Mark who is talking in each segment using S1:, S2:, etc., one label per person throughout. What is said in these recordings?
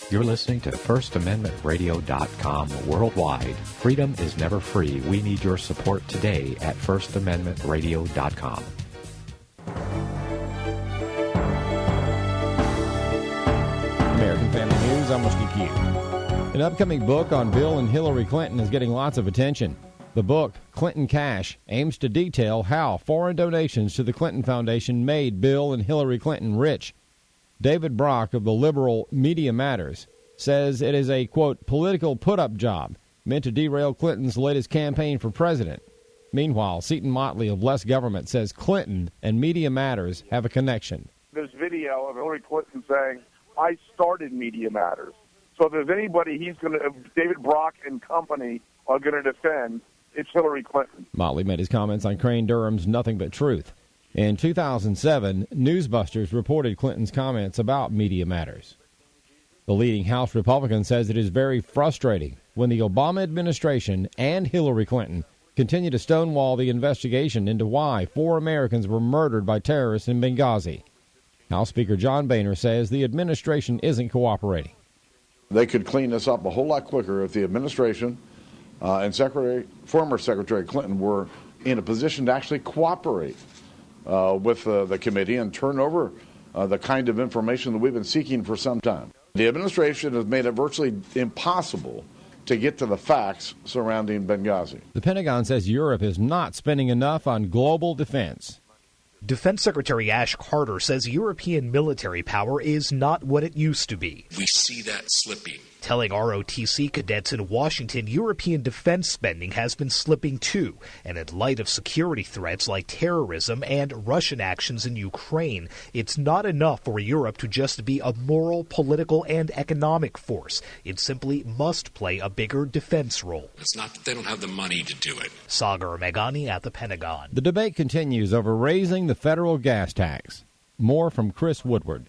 S1: You're listening to FirstAmendmentRadio.com worldwide. Freedom is never free. We need your support today at FirstAmendmentRadio.com.
S2: American Family News, I'm Rusty Pugh. An upcoming book on Bill and Hillary Clinton is getting lots of attention. The book, Clinton Cash, aims to detail how foreign donations to the Clinton Foundation made Bill and Hillary Clinton rich. David Brock of the liberal Media Matters says it is a, quote, political put-up job meant to derail Clinton's latest campaign for president. Meanwhile, Seton Motley of Less Government says Clinton and Media Matters have a connection.
S3: There's video of Hillary Clinton saying, I started Media Matters. So if there's anybody David Brock and company are going to defend, it's Hillary Clinton.
S2: Motley made his comments on Crane Durham's Nothing But Truth. In 2007, Newsbusters reported Clinton's comments about Media Matters. The leading House Republican says it is very frustrating when the Obama administration and Hillary Clinton continue to stonewall the investigation into why 4 Americans were murdered by terrorists in Benghazi. House Speaker John Boehner says the administration isn't cooperating.
S4: They could clean this up a whole lot quicker if the administration and former Secretary Clinton were in a position to actually cooperate with the committee and turn over the kind of information that we've been seeking for some time. The administration has made it virtually impossible to get to the facts surrounding Benghazi.
S2: The Pentagon says Europe is not spending enough on global defense.
S5: Defense Secretary Ash Carter says European military power is not what it used to be.
S6: We see that slipping.
S5: Telling ROTC cadets in Washington European defense spending has been slipping too, and in light of security threats like terrorism and Russian actions in Ukraine, it's not enough for Europe to just be a moral, political, and economic force. It simply must play a bigger defense role.
S6: It's not that they don't have the money to do it.
S5: Sagar Meghani at the Pentagon.
S2: The debate continues over raising the federal gas tax. More from Chris Woodward.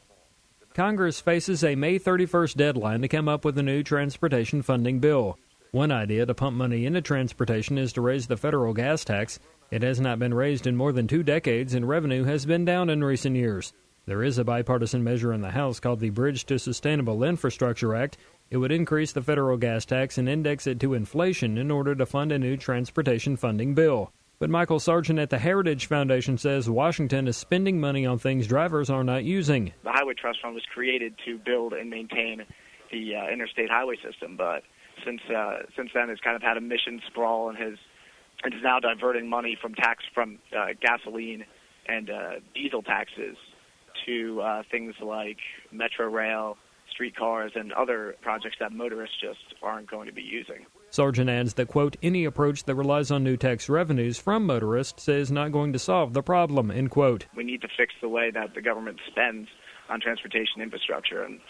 S7: Congress faces a May 31st deadline to come up with a new transportation funding bill. One idea to pump money into transportation is to raise the federal gas tax. It has not been raised in more than 2 decades, and revenue has been down in recent years. There is a bipartisan measure in the House called the Bridge to Sustainable Infrastructure Act. It would increase the federal gas tax and index it to inflation in order to fund a new transportation funding bill. But Michael Sargent at the Heritage Foundation says Washington is spending money on things drivers are not using.
S8: The Highway Trust Fund was created to build and maintain the interstate highway system, but since then it's kind of had a mission sprawl and is now diverting money from gasoline and diesel taxes to things like metro rail, streetcars, and other projects that motorists just aren't going to be using.
S7: Sargent adds that, quote, any approach that relies on new tax revenues from motorists is not going to solve the problem, end quote.
S8: We need to fix the way that the government spends on transportation infrastructure, and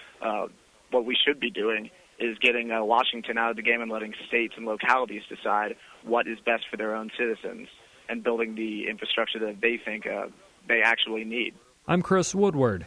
S8: what we should be doing is getting Washington out of the game and letting states and localities decide what is best for their own citizens and building the infrastructure that they think they actually need.
S7: I'm Chris Woodward.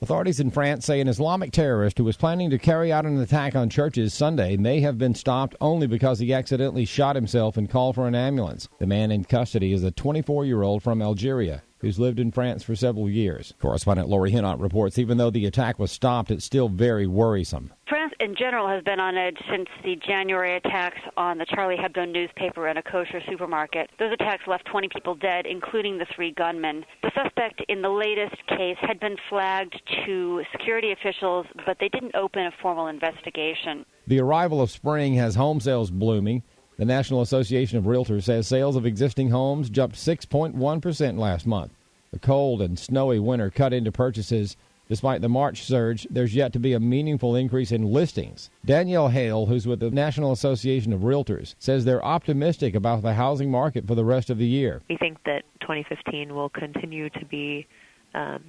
S2: Authorities in France say an Islamic terrorist who was planning to carry out an attack on churches Sunday may have been stopped only because he accidentally shot himself and called for an ambulance. The man in custody is a 24-year-old from Algeria who's lived in France for several years. Correspondent Lori Hinnant reports even though the attack was stopped, it's still very worrisome.
S9: France in general has been on edge since the January attacks on the Charlie Hebdo newspaper and a kosher supermarket. Those attacks left 20 people dead, including the 3 gunmen. The suspect in the latest case had been flagged to security officials, but they didn't open a formal investigation.
S2: The arrival of spring has home sales blooming. The National Association of Realtors says sales of existing homes jumped 6.1% last month. The cold and snowy winter cut into purchases. Despite the March surge, there's yet to be a meaningful increase in listings. Danielle Hale, who's with the National Association of Realtors, says they're optimistic about the housing market for the rest of the year.
S10: We think that 2015 will continue to be a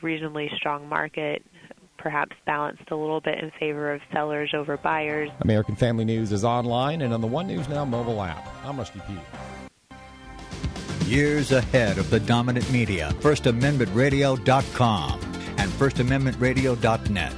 S10: reasonably strong market, perhaps balanced a little bit in favor of sellers over buyers.
S2: American Family News is online and on the One News Now mobile app. I'm Rusty Pugh.
S11: Years ahead of the dominant media, FirstAmendmentRadio.com and FirstAmendmentRadio.net.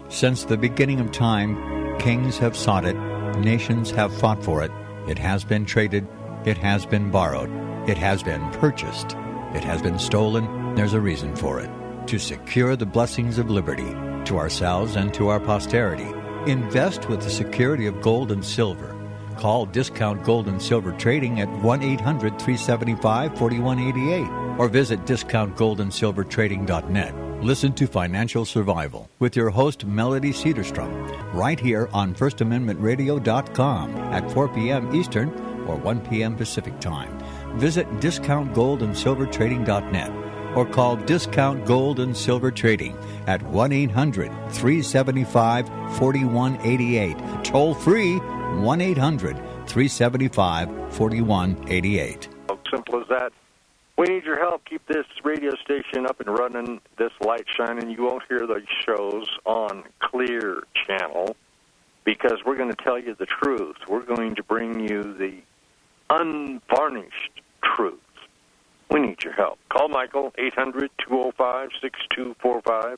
S11: Since the beginning of time, kings have sought it, nations have fought for it. It has been traded, it has been borrowed, it has been purchased, it has been stolen. There's a reason for it. To secure the blessings of liberty, to ourselves and to our posterity. Invest with the security of gold and silver. Call Discount Gold and Silver Trading at 1-800-375-4188 or visit discountgoldandsilvertrading.net. Listen to Financial Survival with your host, Melody Cedarstrom, right here on FirstAmendmentRadio.com at 4 p.m. Eastern or 1 p.m. Pacific Time. Visit discountgoldandsilvertrading.net or call Discount Gold and Silver Trading at 1-800-375-4188. Toll free, 1-800-375-4188.
S12: Simple as that. We need your help. Keep this radio station up and running, this light shining. You won't hear those shows on Clear Channel because we're going to tell you the truth. We're going to bring you the unvarnished truth. We need your help. Call Michael, 800-205-6245,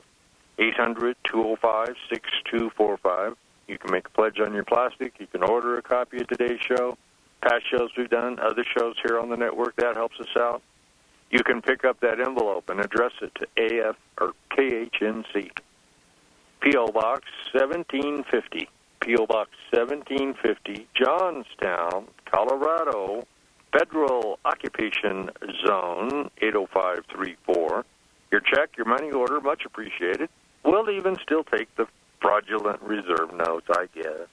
S12: 800-205-6245. You can make a pledge on your plastic. You can order a copy of today's show, past shows we've done, other shows here on the network. That helps us out. You can pick up that envelope and address it to AF or KHNC. P.O. Box 1750. P.O. Box 1750, Johnstown, Colorado, Federal Occupation Zone 80534. Your check, your money order, much appreciated. We'll even still take the fraudulent reserve notes, I guess.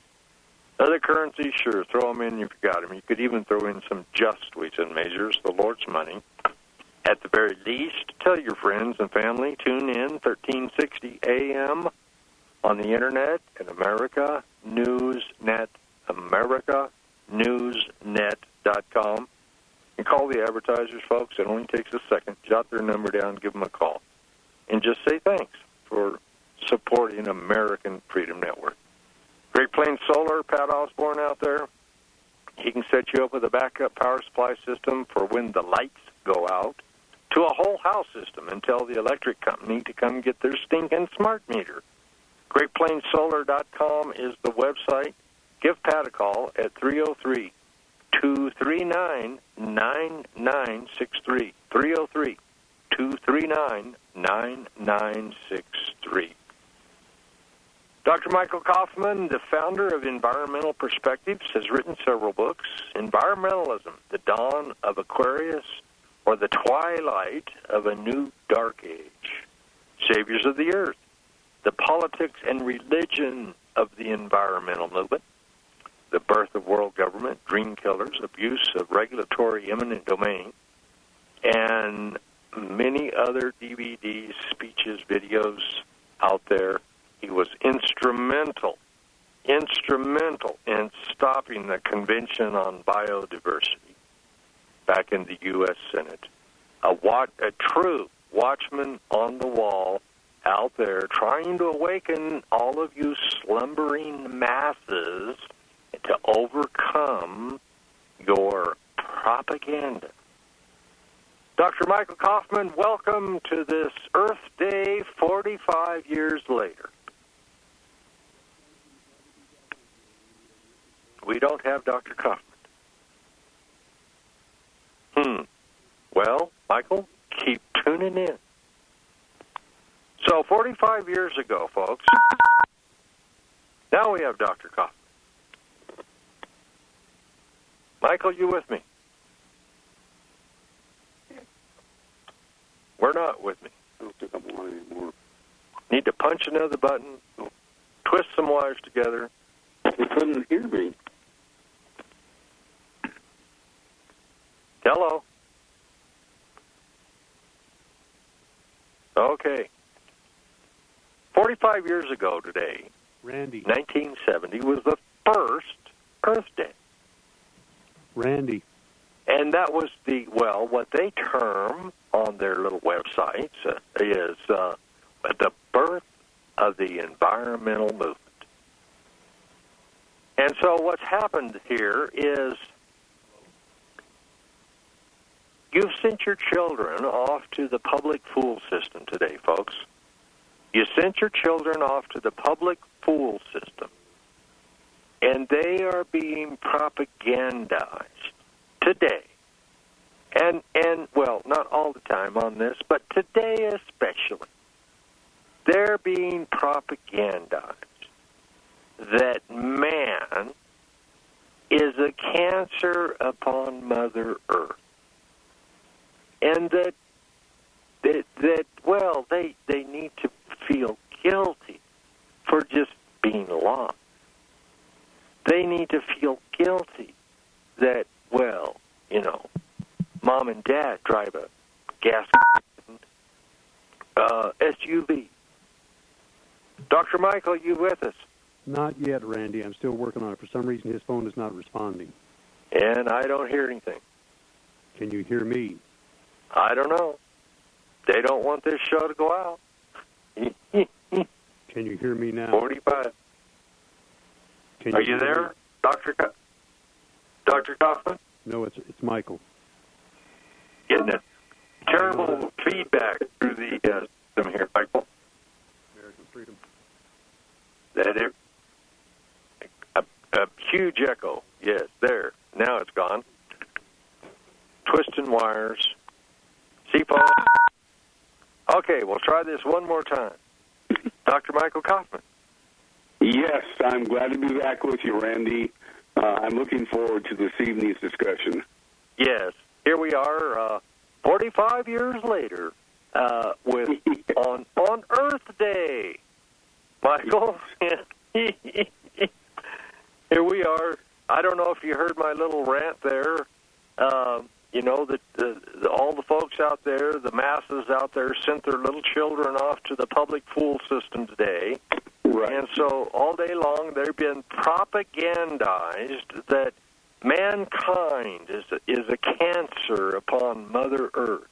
S12: Other currencies, sure, throw them in if you got them. You could even throw in some just weights and measures, the Lord's money. At the very least, tell your friends and family. Tune in 1360 a.m. on the Internet at America Newsnet, AmericaNewsNet.com. And call the advertisers, folks. It only takes a second. Jot their number down, give them a call. And just say thanks for supporting American Freedom Network. Great Plains Solar, Pat Osborne out there. He can set you up with a backup power supply system for when the lights go out, to a whole house system, and tell the electric company to come get their stinking smart meter. GreatPlainsSolar.com is the website. Give Pat a call at 303-239-9963. 303-239-9963. Dr. Michael Kaufman, the founder of Environmental Perspectives, has written several books. Environmentalism, The Dawn of Aquarius, or The Twilight of a New Dark Age. Saviors of the Earth, The Politics and Religion of the Environmental Movement, The Birth of World Government, Dream Killers, Abuse of Regulatory Eminent Domain, and many other DVDs, speeches, videos out there. He was instrumental in stopping the Convention on Biodiversity back in the U.S. Senate. A true watchman on the wall out there trying to awaken all of you slumbering masses to overcome your propaganda. Dr. Michael Kaufman, welcome to this Earth Day 45 years later. We don't have Dr. Kaufman. Well, Michael, keep tuning in. So 45 years ago, folks, now we have Dr. Kaufman. Michael, you with me? We're not with me.
S13: I don't think I'm on anymore.
S12: Need to punch another button, twist some wires together.
S13: They couldn't hear me.
S12: Hello? Okay. 45 years ago today,
S13: Randy.
S12: 1970, was the first Earth Day.
S13: Randy.
S12: And that was what they term on their little websites is the birth of the environmental movement. And so what's happened here is you've sent your children off to the public fool system today, folks. You sent your children off to the public fool system, and they are being propagandized today. And well, not all the time on this, but today especially. they're being propagandized that man is a cancer upon Mother Earth. And that well, they need to feel guilty for just being alive. They need to feel guilty that, well, you know, mom and dad drive a gas SUV. Dr. Michael, you with us?
S13: Not yet, Randy. I'm still working on it. For some reason, his phone is not responding.
S12: And I don't hear anything.
S13: Can you hear me?
S12: I don't know. They don't want this show to go out.
S13: Can you hear me now?
S12: 45. Are you there, Dr. Kaufman?
S13: No, it's Michael.
S12: Getting a terrible feedback through the system here, Michael.
S13: American freedom.
S12: That it, a huge echo. Yes, there. Now it's gone. Twisting wires. C-phone. Okay, we'll try this one more time. Dr. Michael Kaufman.
S14: Yes, I'm glad to be back with you, Randy. I'm looking forward to this evening's discussion.
S12: Yes, here we are, 45 years later, with on Earth Day. Michael, here we are. I don't know if you heard my little rant there. You know, that all the folks out there, the masses out there, sent their little children off to the public school system today.
S14: Right.
S12: And so all day long they've been propagandized that mankind is a cancer upon Mother Earth.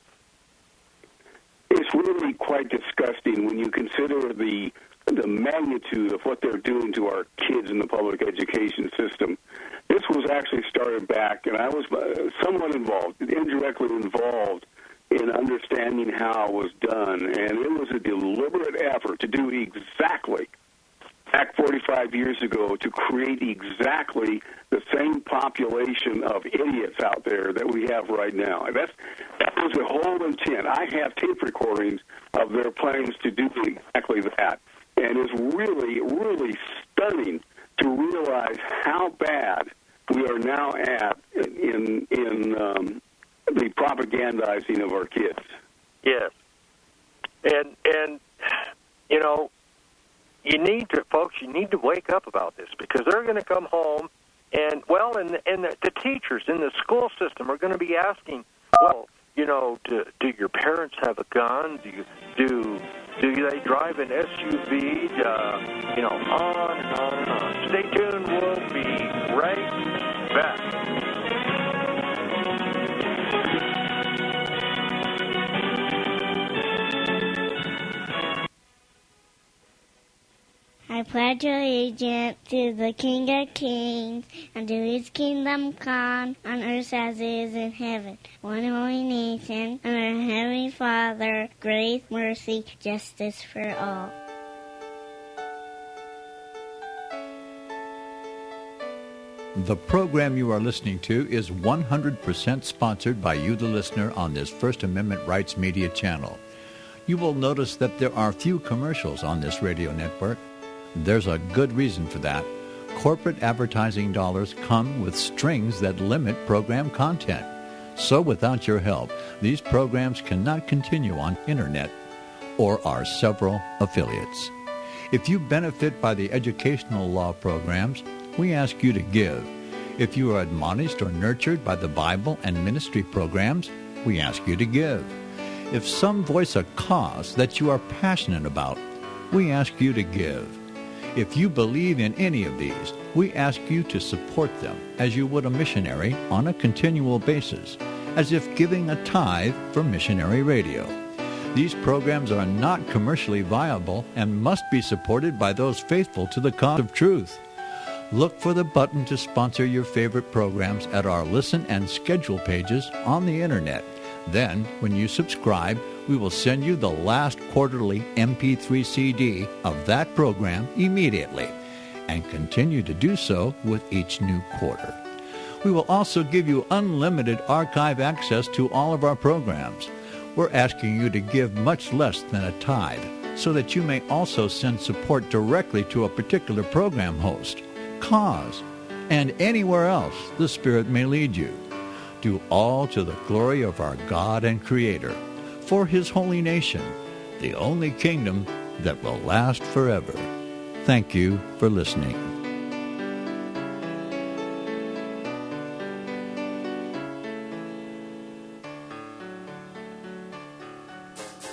S14: It's really quite disgusting when you consider the magnitude of what they're doing to our kids in the public education system. This was actually started back, and I was somewhat involved, indirectly involved, in understanding how it was done. And it was a deliberate effort to do exactly, back 45 years ago, to create exactly the same population of idiots out there that we have right now. And that was the whole intent. I have tape recordings of their plans to do exactly that. And it's really, really stunning to realize how bad we are now at in the propagandizing of our kids.
S12: Yes. And you know, you need to wake up about this, because they're going to come home and, well, and the teachers in the school system are going to be asking, well, you know, do your parents have a gun? Do they drive an SUV? You know, on and on and on. Stay tuned. We'll be right back.
S15: I pledge allegiance to the King of Kings, and to his kingdom come, on earth as it is in heaven. One holy nation, under our Heavenly Father, grace, mercy, justice for all.
S11: The program you are listening to is 100% sponsored by you, the listener, on this First Amendment Rights Media channel. You will notice that there are few commercials on this radio network. There's a good reason for that. Corporate advertising dollars come with strings that limit program content. So without your help, these programs cannot continue on internet or our several affiliates. If you benefit by the educational law programs, we ask you to give. If you are admonished or nurtured by the Bible and ministry programs, we ask you to give. If some voice a cause that you are passionate about, we ask you to give. If you believe in any of these, we ask you to support them as you would a missionary on a continual basis, as if giving a tithe for missionary radio. These programs are not commercially viable and must be supported by those faithful to the cause of truth. Look for the button to sponsor your favorite programs at our listen and schedule pages on the internet. Then, when you subscribe, we will send you the last quarterly MP3 CD of that program immediately, and continue to do so with each new quarter. We will also give you unlimited archive access to all of our programs. We're asking you to give much less than a tithe, so that you may also send support directly to a particular program host, cause, and anywhere else the Spirit may lead you. Do all to the glory of our God and Creator, for His holy nation, the only kingdom that will last forever. Thank you for listening.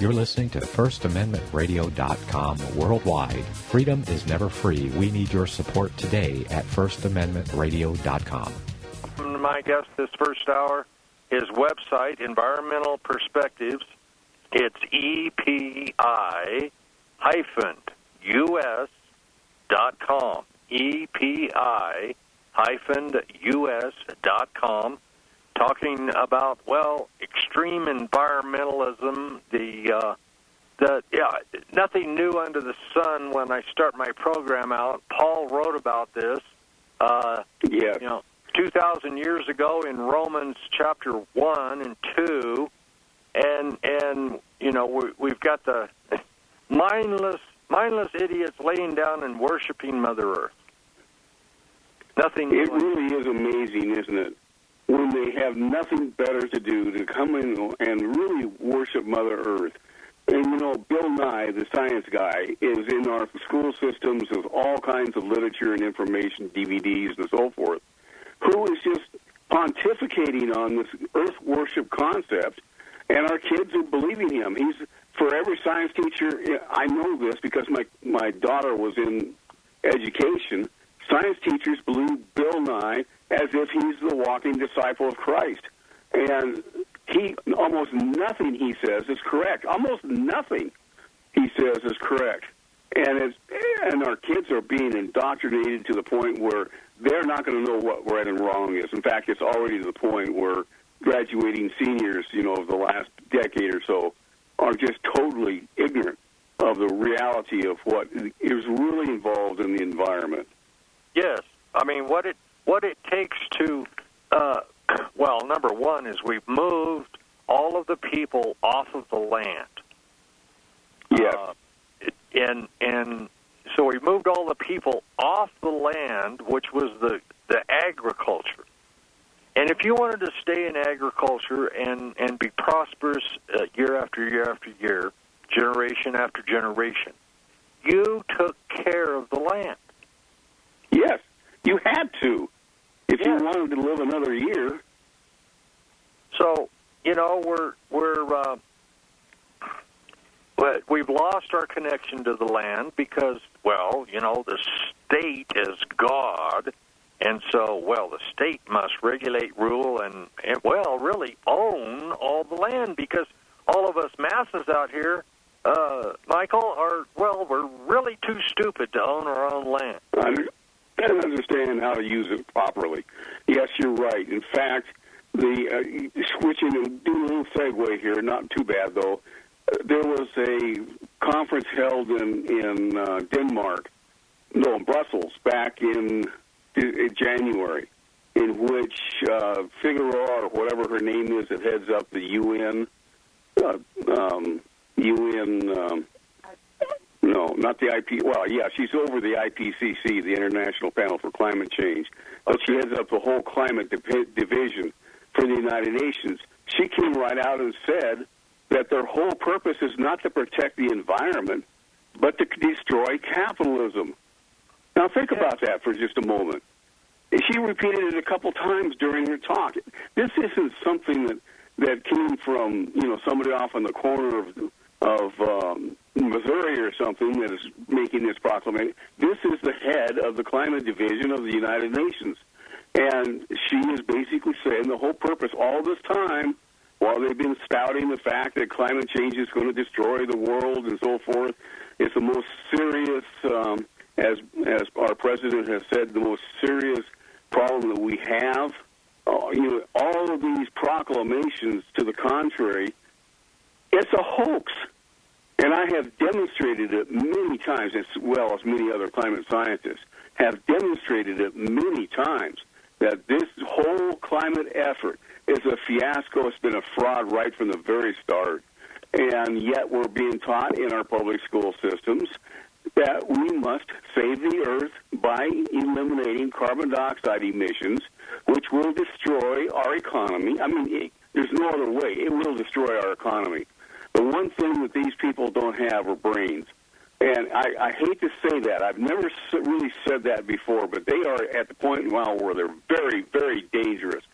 S1: You're listening to FirstAmendmentRadio.com worldwide. Freedom is never free. We need your support today at FirstAmendmentRadio.com.
S12: My guest this first hour, his website, Environmental Perspectives. It's EPI-US.com. EPI-US.com. Talking about, well, extreme environmentalism, nothing new under the sun. When I start my program out, Paul wrote about this. 2,000 years ago in Romans chapter 1 and 2, and we've got the mindless idiots laying down and worshiping Mother Earth. Nothing.
S14: It really is amazing, isn't it? When they have nothing better to do to come in and really worship Mother Earth. And, Bill Nye, the science guy, is in our school systems of all kinds of literature and information, DVDs and so forth, who is just pontificating on this earth worship concept, and our kids are believing him. For every science teacher, I know this because my daughter was in education, science teachers believe Bill Nye as if he's the walking disciple of Christ. And almost nothing he says is correct. Almost nothing he says is correct. And our kids are being indoctrinated to the point where they're not going to know what right and wrong is. In fact, it's already to the point where graduating seniors, of the last decade or so, are just totally ignorant of the reality of what is really involved in the environment.
S12: Yes. I mean, what it takes to, number one is we've moved all of the people off of the land.
S14: Yes.
S12: And so we moved all the people off the land, which was the agriculture. And if you wanted to stay in agriculture and be prosperous year after year after year, generation after generation, you took care of the land.
S14: Yes, you had to. If you wanted to live another year.
S12: So, we've lost our connection to the land because, the state is God, and so, the state must regulate, rule, and really own all the land, because all of us masses out here, Michael, we're really too stupid to own our own land.
S14: I don't understand how to use it properly. Yes, you're right. In fact, the switching and doing a little segue here, not too bad though. There was a conference held in Brussels back in January, in which Figueroa, or whatever her name is, that heads up the UN. No, not the IP. Well, yeah, she's over the IPCC, the International Panel for Climate Change, but she heads up the whole climate division for the United Nations. She came right out and said that their whole purpose is not to protect the environment, but to destroy capitalism. Now, think about that for just a moment. She repeated it a couple times during her talk. This isn't something that came from somebody off in the corner of Missouri or something that is making this proclamation. This is the head of the climate division of the United Nations. And she is basically saying the whole purpose all this time, while they've been spouting the fact that climate change is going to destroy the world and so forth, it's the most serious, as our president has said, the most serious problem that we have. All of these proclamations to the contrary, it's a hoax. And I have demonstrated it many times, as well as many other climate scientists have demonstrated it many times, that this whole climate effort is a fiasco. It's been a fraud right from the very start. And yet we're being taught in our public school systems that we must save the earth by eliminating carbon dioxide emissions, which will destroy our economy. I mean, there's no other way. It will destroy our economy. The one thing that these people don't have are brains. And I hate to say that. I've never really said that before, but they are at the point now where they're very, very dangerous.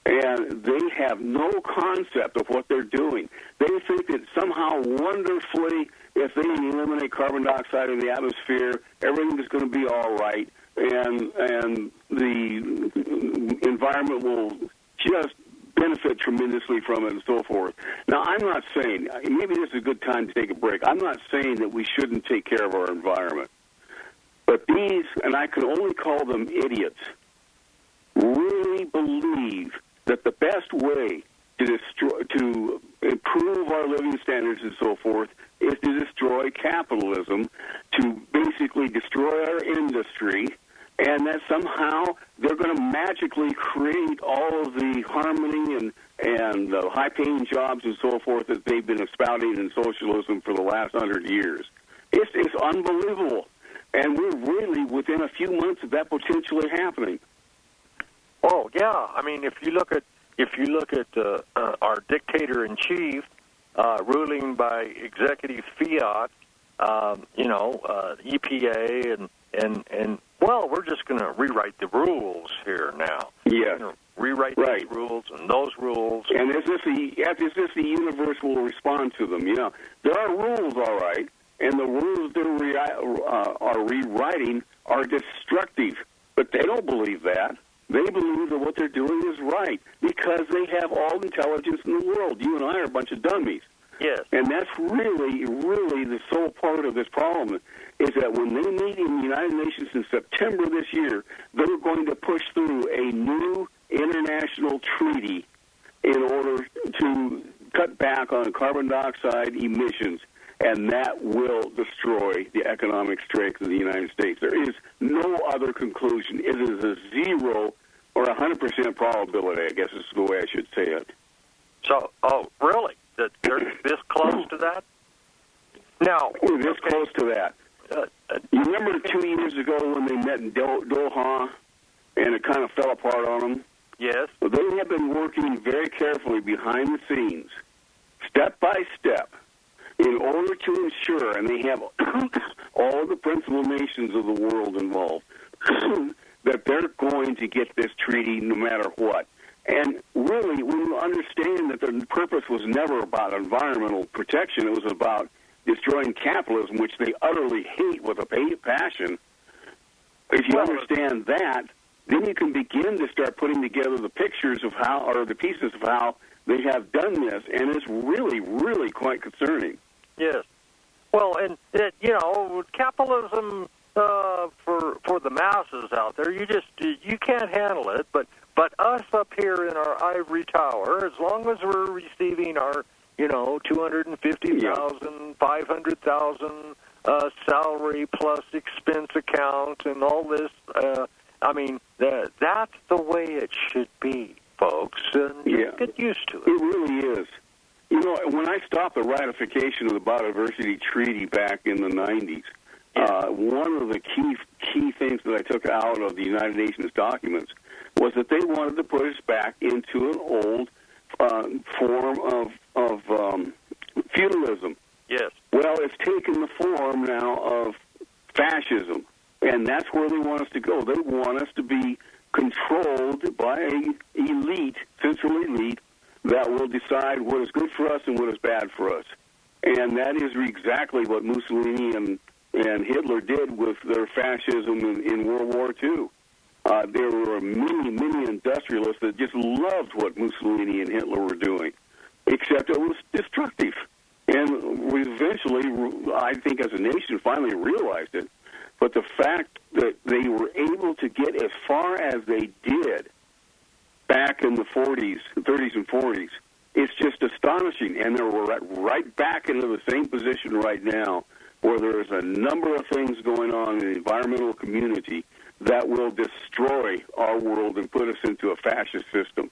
S14: And they have no concept of what they're doing. They think that somehow wonderfully, if they eliminate carbon dioxide in the atmosphere, everything is going to be all right, and the environment will just benefit tremendously from it and so forth. Now, I'm not saying, maybe this is a good time to take a break. I'm not saying that we shouldn't take care of our environment. But these, and I can only call them idiots, really believe that the best way to improve our living standards and so forth is to destroy capitalism, to basically destroy our industry, and that somehow they're going to magically create all of the harmony and high-paying jobs and so forth that they've been espouting in socialism for the last 100 years. It's unbelievable, and we're really within a few months of that potentially happening.
S12: Oh yeah, I mean, if you look at our dictator in chief ruling by executive fiat, EPA and well, we're just going to rewrite the rules here now.
S14: Yeah,
S12: rewrite these rules and those rules.
S14: And as if the universe will respond to them. You know, there are rules, all right, and the rules they're are rewriting are destructive, but they don't believe that. They believe that what they're doing is right because they have all intelligence in the world. You and I are a bunch of dummies.
S12: Yes.
S14: And that's really, really the sole part of this problem is that when they meet in the United Nations in September this year, they're going to push through a new international treaty in order to cut back on carbon dioxide emissions, and that will destroy the economic strength of the United States. There is no other conclusion. It is a 0 or 100% probability, I guess is the way I should say it.
S12: So, oh, really? That they're this close to that? Now,
S14: we're this close to that. You remember 2 years ago when they met in Doha and it kind of fell apart on them?
S12: Yes.
S14: Well, they have been working very carefully behind the scenes, step by step, in order to ensure, and they have all the principal nations of the world involved, that they're going to get this treaty no matter what. And really, when you understand that the purpose was never about environmental protection, it was about destroying capitalism, which they utterly hate with a passion, if you understand that, then you can begin to start putting together the pictures of how, or the pieces of how they have done this, and it's really, really quite concerning.
S12: Yes. Well, and capitalism for the masses out there, you can't handle it. But us up here in our ivory tower, as long as we're receiving our 250,000, 500,000 salary plus expense account and all this, that's the way it should be, folks. And just get used to it.
S14: It really is. You know, when I stopped the ratification of the Biodiversity Treaty back in the 90s, one of the key things that I took out of the United Nations documents was that they wanted to put us back into an old form of feudalism.
S12: Yes.
S14: Well, it's taken the form now of fascism, and that's where they want us to go. They want us to be controlled by an elite, central elite, that will decide what is good for us and what is bad for us. And that is exactly what Mussolini and Hitler did with their fascism in World War II. There were many, many industrialists that just loved what Mussolini and Hitler were doing, except it was destructive. And we eventually, I think as a nation, finally realized it. But the fact that they were able to get as far as they did back in the 30s and 40s, it's just astonishing. And we're right back into the same position right now, where there is a number of things going on in the environmental community that will destroy our world and put us into a fascist system.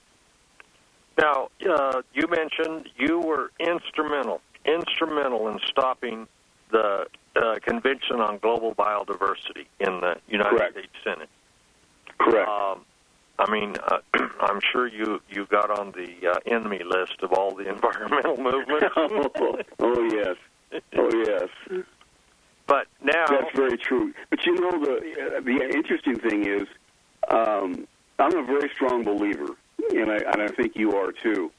S12: Now, you mentioned you were instrumental instrumental in stopping the Convention on Global Biodiversity in the United States Senate.
S14: Correct.
S12: I mean, I'm sure you got on the enemy list of all the environmental movements.
S14: Oh, yes. Oh, yes.
S12: But now...
S14: That's very true. But, you know, the interesting thing is I'm a very strong believer, and I think you are too,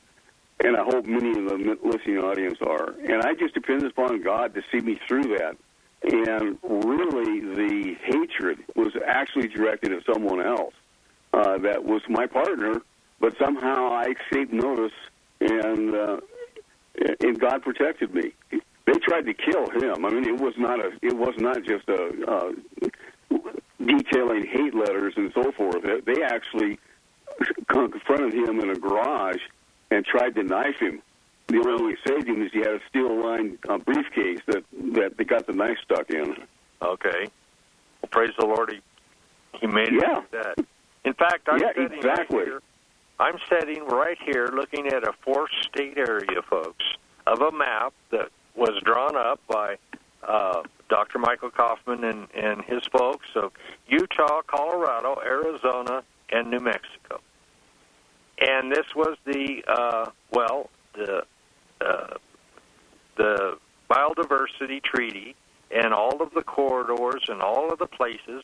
S14: and I hope many of the listening audience are. And I just depend upon God to see me through that. And really, the hatred was actually directed at someone else. That was my partner, but somehow I escaped notice, and God protected me. They tried to kill him. I mean, it was not just detailing hate letters and so forth. They actually confronted him in a garage and tried to knife him. The only way he saved him is he had a steel-lined briefcase that they got the knife stuck in.
S12: Okay. Well, praise the Lord, he made it like that. In fact, I'm sitting right here looking at a 4-state area, folks, of a map that was drawn up by Dr. Michael Kaufman and his folks of Utah, Colorado, Arizona, and New Mexico. And this was the biodiversity treaty and all of the corridors and all of the places.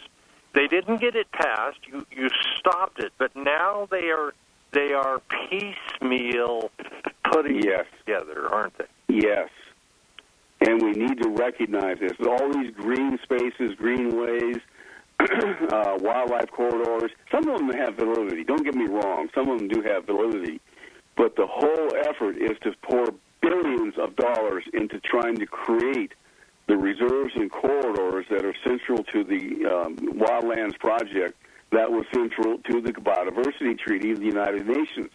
S12: They didn't get it passed. You stopped it, but now they are piecemeal putting it together, aren't they?
S14: Yes. And we need to recognize this. All these green spaces, greenways, wildlife corridors, some of them have validity. Don't get me wrong. Some of them do have validity. But the whole effort is to pour billions of dollars into trying to create the reserves and corridors that are central to the Wildlands Project that was central to the Biodiversity Treaty of the United Nations.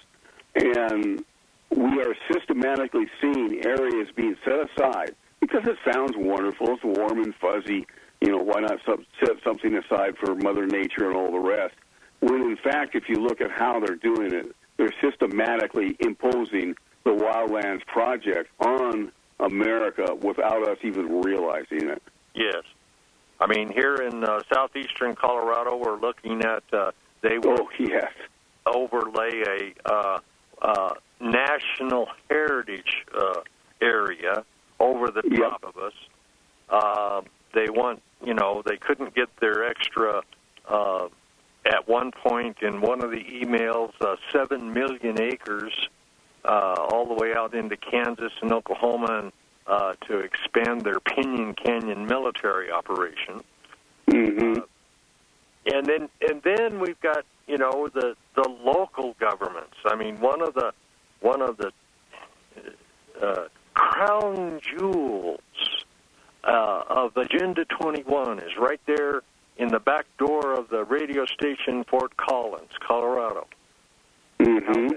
S14: And we are systematically seeing areas being set aside because it sounds wonderful, it's warm and fuzzy, you know, why not set something aside for Mother Nature and all the rest? When, in fact, if you look at how they're doing it, they're systematically imposing the Wildlands Project on America without us even realizing it.
S12: Yes. I mean, here in southeastern Colorado, we're looking at they will overlay a national heritage area over the top of us. They want, you know, they couldn't get their extra, at one point in one of the emails, 7 million acres all the way out into Kansas and Oklahoma and to expand their Pinyon Canyon military operation.
S14: Mm-hmm.
S12: And then we've got, you know, the local governments. I mean, one of the crown jewels of Agenda 21 is right there in the back door of the radio station Fort Collins, Colorado.
S14: Mm-hmm.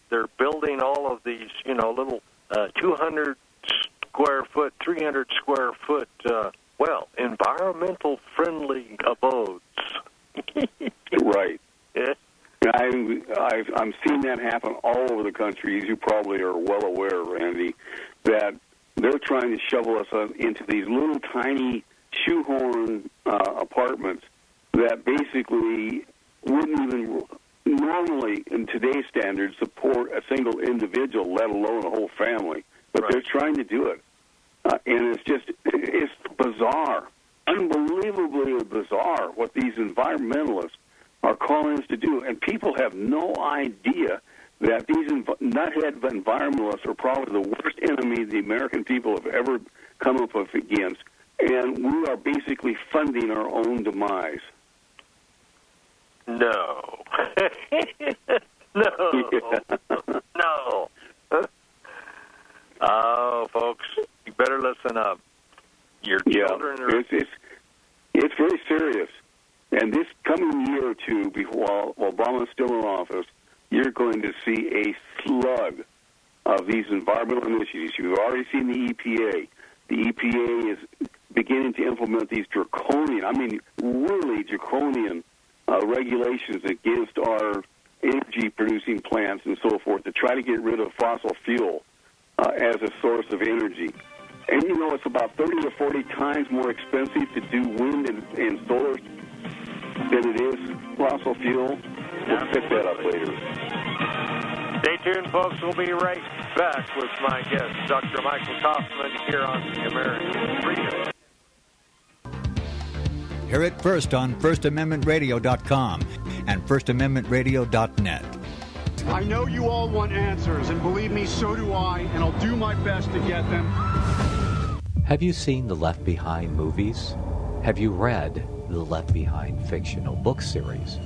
S12: They're building all of these, you know, little 200 square foot, 300 square foot, environmental friendly abodes.
S14: Right.
S12: Yeah.
S14: I'm seeing that happen all over the country, as you probably are well aware, Randy, that they're trying to shovel us into these little tiny shoehorn apartments that basically wouldn't even normally, in today's standards, support a single individual, let alone a whole family. But they're trying to do it. And it's bizarre, unbelievably bizarre what these environmentalists are calling us to do. And people have no idea that these nuthead environmentalists are probably the worst enemy the American people have ever come up against. And we are basically funding our own demise.
S12: No. No. Oh, folks, you better listen up. Your children are...
S14: It's very serious. And this coming year or two, while Obama's still in office, you're going to see a slug of these environmental initiatives. You've already seen the EPA. The EPA is beginning to implement these really draconian regulations against our energy-producing plants and so forth to try to get rid of fossil fuel. as a source of energy. And, you know, it's about 30 to 40 times more expensive to do wind and solar than it is fossil fuel. We'll pick that up later.
S12: Stay tuned, folks. We'll be right back with my guest, Dr. Michael Kaufman, here on American Freedom.
S11: Hear it first on FirstAmendmentRadio.com and FirstAmendmentRadio.net.
S13: I know you all want answers, and believe me, so do I, and I'll do my best to get them.
S1: Have you seen the Left Behind movies? Have you read the Left Behind fictional book series?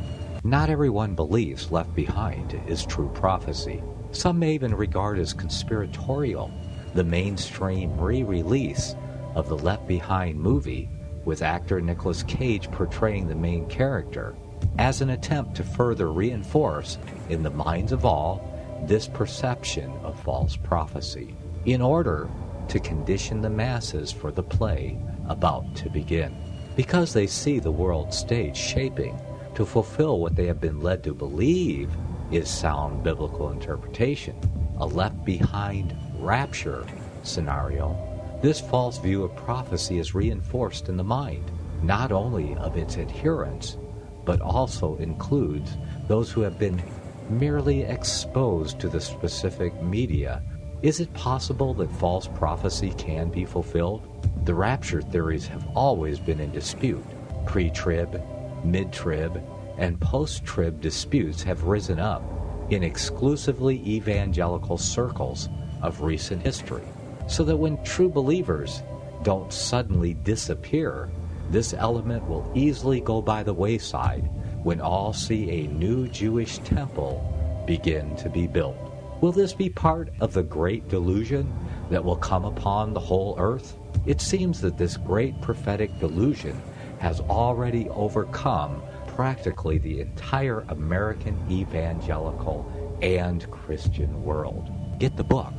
S1: Not everyone believes Left Behind is true prophecy. Some may even regard as conspiratorial the mainstream re-release of the Left Behind movie with actor Nicolas Cage portraying the main character as an attempt to further reinforce in the minds of all this perception of false prophecy in order to condition the masses for the play about to begin. Because they see the world stage shaping to fulfill what they have been led to believe is sound biblical interpretation, a left behind rapture scenario, this false view of prophecy is reinforced in the mind, not only of its adherents, but also includes those who have been merely exposed to the specific media. Is it possible that false prophecy can be fulfilled? The rapture theories have always been in dispute. Pre-trib, mid-trib, and post-trib disputes have risen up in exclusively evangelical circles of recent history, so that when true believers don't suddenly disappear, this element will easily go by the wayside when all see a new Jewish temple begin to be built. Will this be part of the great delusion that will come upon the whole earth? It seems that this great prophetic delusion has already overcome practically the entire American evangelical and Christian world. Get the book,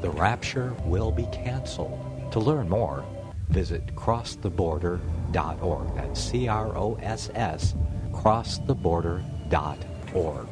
S1: The Rapture Will Be Canceled. To learn more, visit crosstheborder.org. That's CROSS, crosstheborder.org.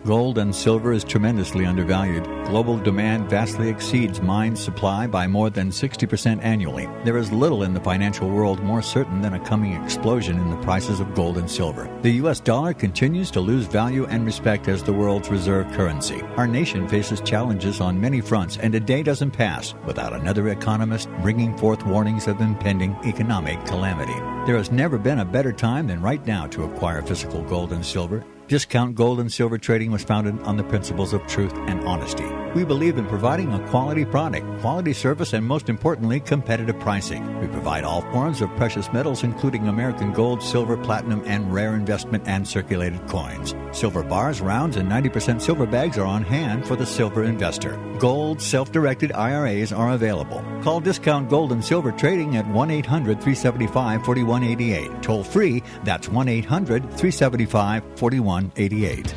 S11: Gold and silver is tremendously undervalued. Global demand vastly exceeds mine supply by more than 60% annually. There is little in the financial world more certain than a coming explosion in the prices of gold and silver. The U.S. dollar continues to lose value and respect as the world's reserve currency. Our nation faces challenges on many fronts, and a day doesn't pass without another economist bringing forth warnings of impending economic calamity. There has never been a better time than right now to acquire physical gold and silver. Discount Gold and Silver Trading was founded on the principles of truth and honesty. We believe in providing a quality product, quality service, and most importantly, competitive pricing. We provide all forms of precious metals, including American gold, silver, platinum, and rare investment and circulated coins. Silver bars, rounds, and 90% silver bags are on hand for the silver investor. Gold self-directed IRAs are available. Call Discount Gold and Silver Trading at 1-800-375-4188. Toll free, that's 1-800-375-4188.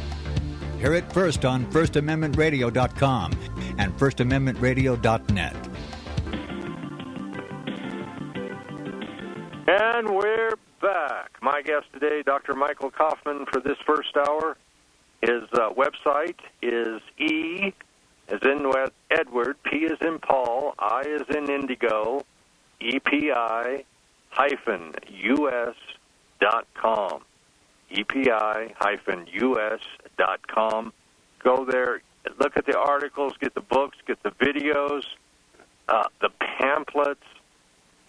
S11: Hear it first on FirstAmendmentRadio.com and FirstAmendmentRadio.net.
S12: And we're back. My guest today, Dr. Michael Kaufman, for this first hour. His website is E as in Edward, P as in Paul, I as in Indigo, EPI-US.com. EPI-US.com. Go there, look at the articles, get the books, get the videos, the pamphlets,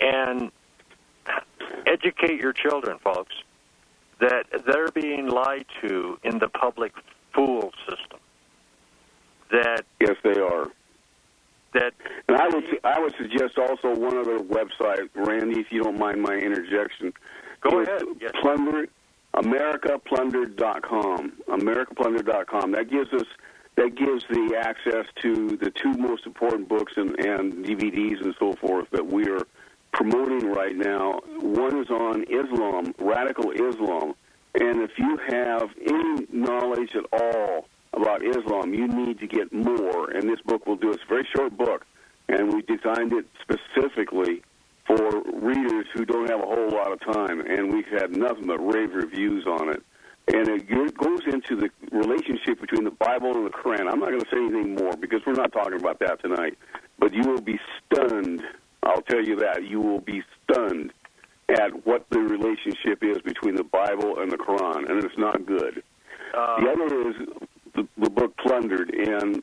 S12: and educate your children, folks, that they're being lied to in the public fool system. That
S14: yes, they are.
S12: That
S14: and I would suggest also one other website, Randy, if you don't mind my interjection.
S12: Go ahead. Yes.
S14: AmericaPlundered.com. AmericaPlundered.com. That gives the access to the two most important books and DVDs and so forth that we are promoting right now. One is on Islam, radical Islam, and if you have any knowledge at all about Islam, you need to get more, and this book will do it. It's a very short book, and we designed it specifically for readers who don't have a whole lot of time, and we've had nothing but rave reviews on it. and it goes into the relationship between the Bible and the Quran. I'm not going to say anything more because we're not talking about that tonight. But you will be stunned. I'll tell you that. You will be stunned at what the relationship is between the Bible and the Quran, and it's not good. The other is the book Plundered, and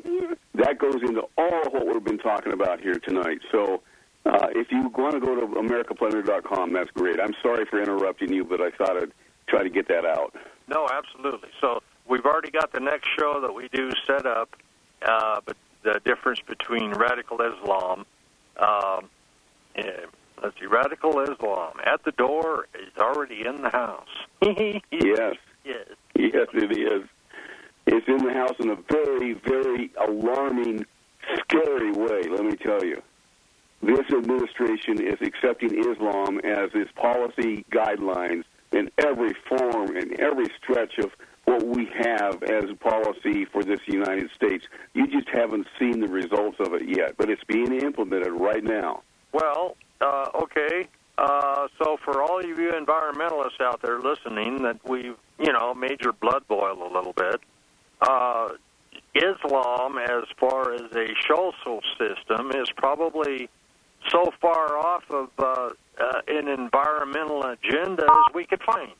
S14: that goes into all of what we've been talking about here tonight. So if you want to go to americaplundered.com, that's great. I'm sorry for interrupting you, but I thought I'd try to get that out.
S12: No, absolutely. So we've already got the next show that we do set up, but the difference between radical Islam, let's see, radical Islam at the door is already in the house.
S14: Yes.
S12: Yes.
S14: Yes, it is. It's in the house in a very, very alarming, scary way, let me tell you. This administration is accepting Islam as its policy guidelines in every form and every stretch of what we have as a policy for this United States. You just haven't seen the results of it yet, but it's being implemented right now.
S12: Well, okay. So for all of you environmentalists out there listening that we've, made your blood boil a little bit, Islam, as far as a social system, is probably so far off of an environmental agenda as we could find.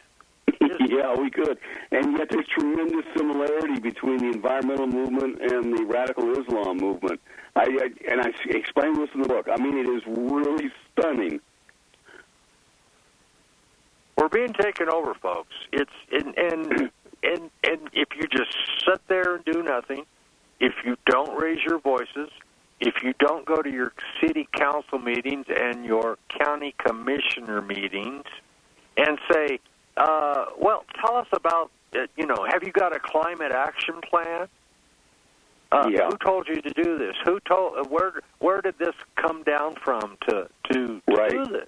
S14: Yeah, we could. And yet there's tremendous similarity between the environmental movement and the radical Islam movement. I explain this in the book. I mean, it is really stunning.
S12: We're being taken over, folks. It's and if you just sit there and do nothing, if you don't raise your voices, if you don't go to your city council meetings and your county commissioner meetings and say, well, tell us about, have you got a climate action plan?
S14: Yeah.
S12: Who told you to do this? Who told? Where did this come down from to
S14: right.
S12: do this?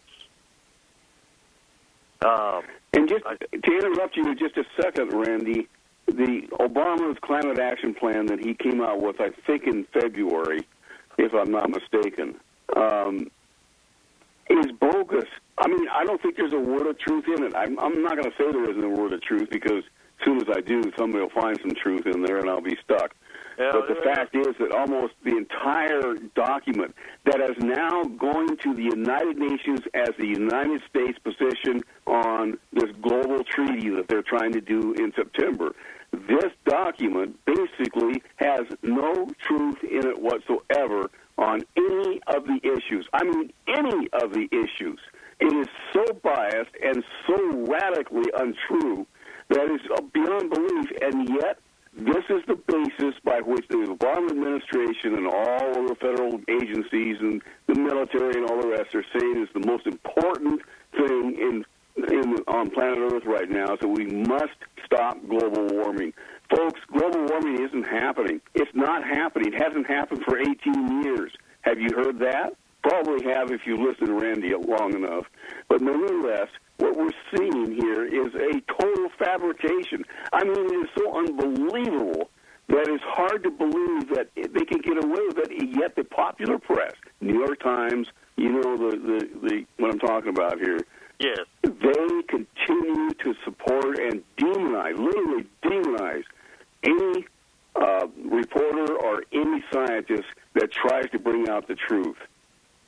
S14: And just to interrupt you just a second, Randy, the Obama's climate action plan that he came out with, I think in February, if I'm not mistaken, is bogus. I mean, I don't think there's a word of truth in it. I'm not going to say there isn't a word of truth because as soon as I do, somebody will find some truth in there and I'll be stuck.
S12: Yeah,
S14: but the fact is that almost the entire document that is now going to the United Nations as the United States position on this global treaty that they're trying to do in September, this document basically has no truth in it whatsoever on any of the issues. I mean, any of the issues. It is so biased and so radically untrue that it's beyond belief, and yet this is the basis by which the Obama administration and all of the federal agencies and the military and all the rest are saying is the most important thing on planet Earth right now, so we must stop global warming. Folks, global warming isn't happening. It's not happening. It hasn't happened for 18 years. Have you heard that? Probably have if you listen to Randy long enough. But nevertheless, what we're seeing here is a total fabrication. I mean, it is so unbelievable that it's hard to believe that they can get away with it, yet the popular press, New York Times, the what I'm talking about here,
S12: yes,
S14: they continue to support and literally demonize any reporter or any scientist that tries to bring out the truth.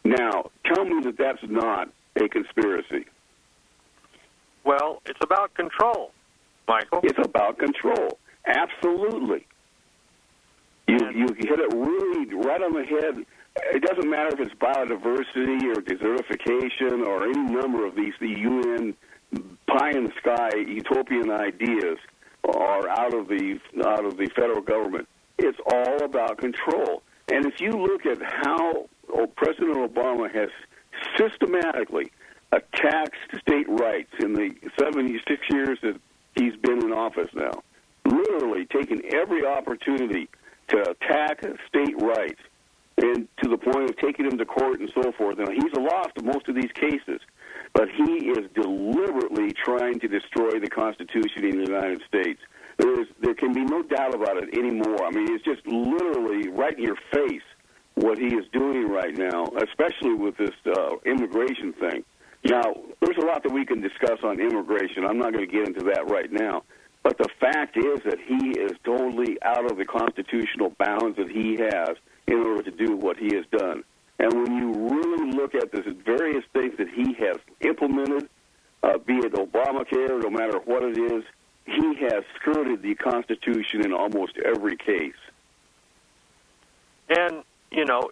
S14: Now, tell me that that's not a conspiracy.
S12: Well, it's about control, Michael.
S14: It's about control. Absolutely. You hit it really right on the head. It doesn't matter if it's biodiversity or desertification or any number of these, the UN pie-in-the-sky utopian ideas are out of the federal government. It's all about control. And if you look at how President Obama has systematically attacked state rights in the 76 years that he's been in office now, literally taken every opportunity to attack state rights, and to the point of taking them to court and so forth. Now, he's lost most of these cases, but he is deliberately trying to destroy the Constitution in the United States. There can be no doubt about it anymore. I mean, it's just literally right in your face what he is doing right now, especially with this immigration thing. Now, there's a lot that we can discuss on immigration. I'm not going to get into that right now. But the fact is that he is totally out of the constitutional bounds that he has in order to do what he has done. And when you really look at the various things that he has implemented, be it Obamacare, no matter what it is, he has skirted the Constitution in almost every case.
S12: And, you know,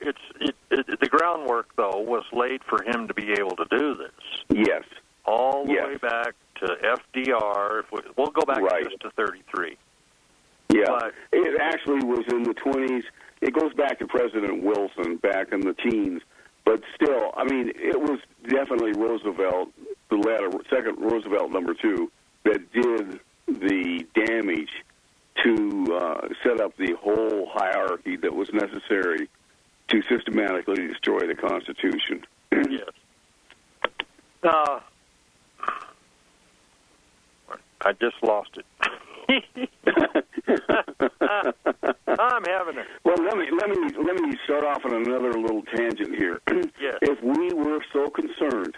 S12: the groundwork, though, was laid for him to be able to do this.
S14: Yes.
S12: All the way back to FDR. We'll go back just to 33.
S14: Yeah.
S12: But
S14: it actually was in the 20s. It goes back to President Wilson back in the teens. But still, I mean, it was definitely Roosevelt, second Roosevelt, number 2, that did the damage to set up the whole hierarchy that was necessary to systematically destroy the Constitution.
S12: Yes. I just lost it. I'm having it.
S14: Well, let me start off on another little tangent here.
S12: Yes.
S14: If we were so concerned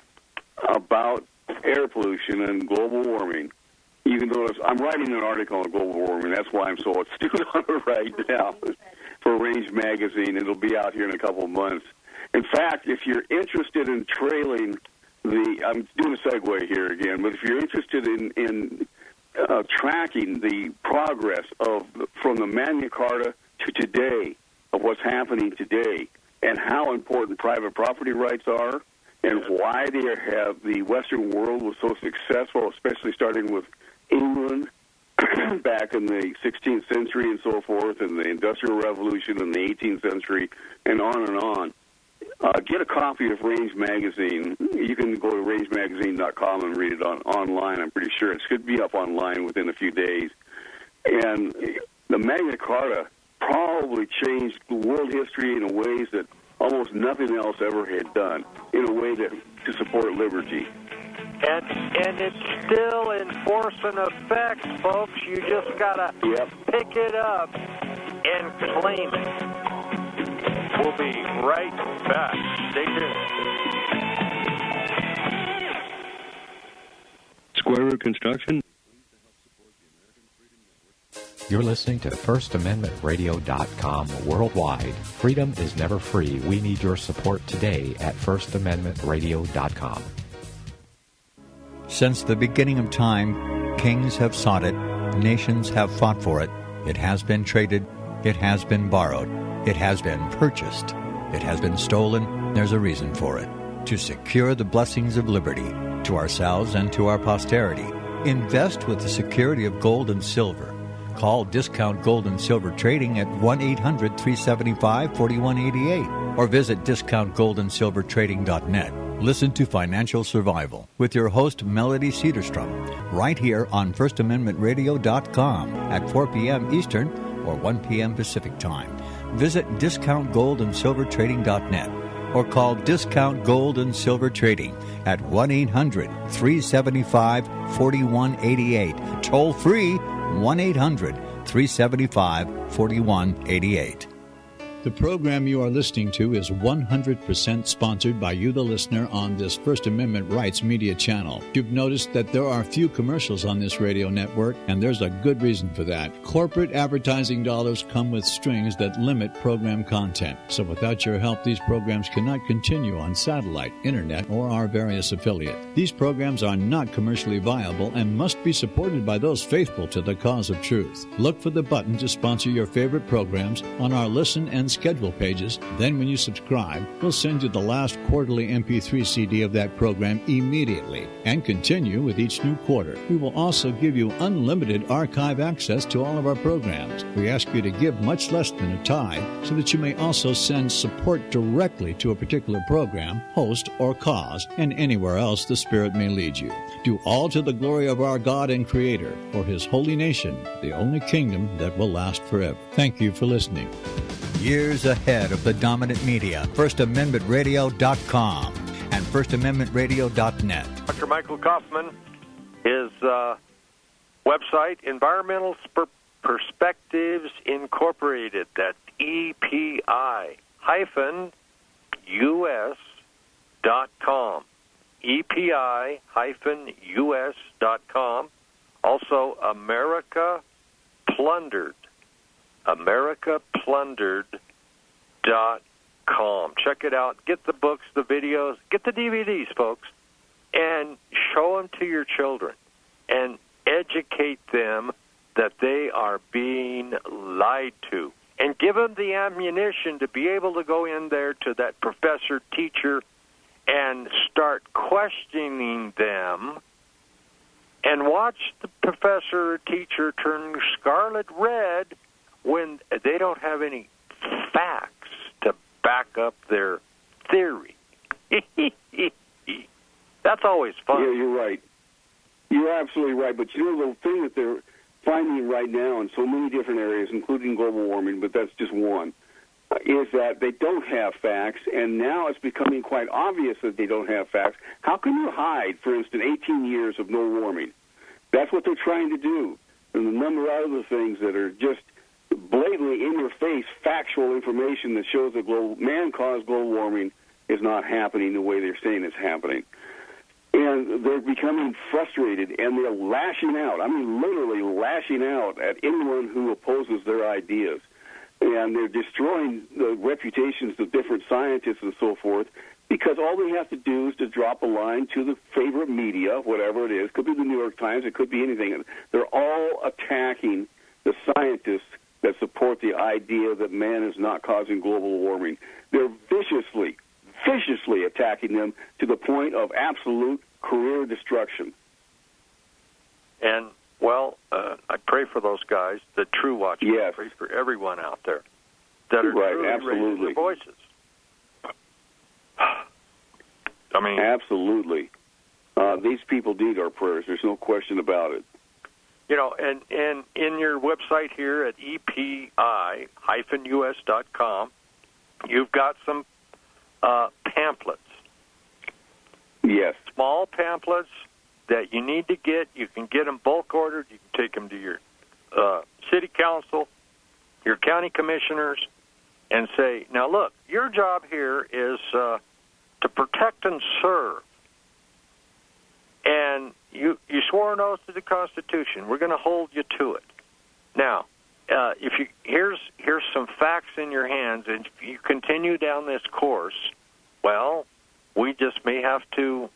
S14: about air pollution and global warming, you can notice I'm writing an article on global warming. That's why I'm so astute on it right now for Range Magazine. It'll be out here in a couple of months. In fact, if you're interested in trailing I'm doing a segue here again, but if you're interested in tracking the progress from the Magna Carta to today, of what's happening today, and how important private property rights are, and why the Western world was so successful, especially starting with England back in the 16th century and so forth, and the Industrial Revolution in the 18th century, and on and on. Get a copy of Range Magazine. You can go to rangemagazine.com and read it online, I'm pretty sure. It should be up online within a few days. And the Magna Carta probably changed world history in ways that almost nothing else ever had done, in a way to support liberty.
S12: And it's still in force and effect, folks. You just got to pick it up and claim it. We'll be right back. Stay tuned.
S16: Square Root Construction.
S1: You're listening to FirstAmendmentRadio.com worldwide. Freedom is never free. We need your support today at FirstAmendmentRadio.com.
S11: Since the beginning of time, kings have sought it, nations have fought for it. It has been traded, it has been borrowed, it has been purchased, it has been stolen. There's a reason for it. To secure the blessings of liberty to ourselves and to our posterity, invest with the security of gold and silver. Call Discount Gold and Silver Trading at 1-800-375-4188 or visit discountgoldandsilvertrading.net. Listen to Financial Survival with your host, Melody Cedarstrom, right here on FirstAmendmentRadio.com at 4 p.m. Eastern or 1 p.m. Pacific Time. Visit DiscountGoldandSilverTrading.net or call Discount Gold and Silver Trading at 1-800-375-4188. Toll free, 1-800-375-4188.
S17: The program you are listening to is 100% sponsored by you, the listener, on this First Amendment Rights Media channel. You've noticed that there are few commercials on this radio network, and there's a good reason for that. Corporate advertising dollars come with strings that limit program content. So without your help, these programs cannot continue on satellite, internet, or our various affiliates. These programs are not commercially viable and must be supported by those faithful to the cause of truth. Look for the button to sponsor your favorite programs on our Listen and Schedule pages. Then when you subscribe, we'll send you the last quarterly MP3 CD of that program immediately and continue with each new quarter. We will also give you unlimited archive access to all of our programs. We ask you to give much less than a tithe so that you may also send support directly to a particular program, host, or cause, and anywhere else the Spirit may lead you. Do all to the glory of our God and Creator, for His holy nation, the only kingdom that will last forever. Thank you for listening.
S11: Years ahead of the dominant media, FirstAmendmentRadio.com and FirstAmendmentRadio.net.
S12: Dr. Michael Kaufman, his website, Environmental Perspectives Incorporated, that's EPI-US.com. EPI-US.com. Also, America Plundered. AmericaPlundered.com. Check it out. Get the books, the videos, get the DVDs, folks, and show them to your children and educate them that they are being lied to. And give them the ammunition to be able to go in there to that professor, teacher, and start questioning them, and watch the professor or teacher turn scarlet red when they don't have any facts to back up their theory. That's always fun.
S14: Yeah, you're right. You're absolutely right. But you know, the thing that they're finding right now in so many different areas, including global warming, but that's just one, is that they don't have facts, and now it's becoming quite obvious that they don't have facts. How can you hide, for instance, 18 years of no warming? That's what they're trying to do. And the number of other things that are just blatantly in your face, factual information that shows that man-caused global warming is not happening the way they're saying it's happening. And they're becoming frustrated, and they're lashing out. I mean, literally lashing out at anyone who opposes their ideas. And they're destroying the reputations of different scientists and so forth, because all they have to do is to drop a line to the favorite media, whatever it is. Could be the New York Times. It could be anything. They're all attacking the scientists that support the idea that man is not causing global warming. They're viciously attacking them to the point of absolute career destruction.
S12: And, well, I pray for those guys, the true watchers.
S14: Yes.
S12: I pray for everyone out there that are
S14: right,
S12: truly
S14: absolutely
S12: raising their voices. I mean,
S14: absolutely. These people need our prayers. There's no question about it.
S12: You know, and in your website here at epi-us.com, you've got some pamphlets.
S14: Yes.
S12: Small pamphlets that you need to get. You can get them bulk ordered. You can take them to your city council, your county commissioners, and say, now look, your job here is to protect and serve. And you swore an oath to the Constitution. We're going to hold you to it. Now, here's some facts in your hands, and if you continue down this course, well, we just may have to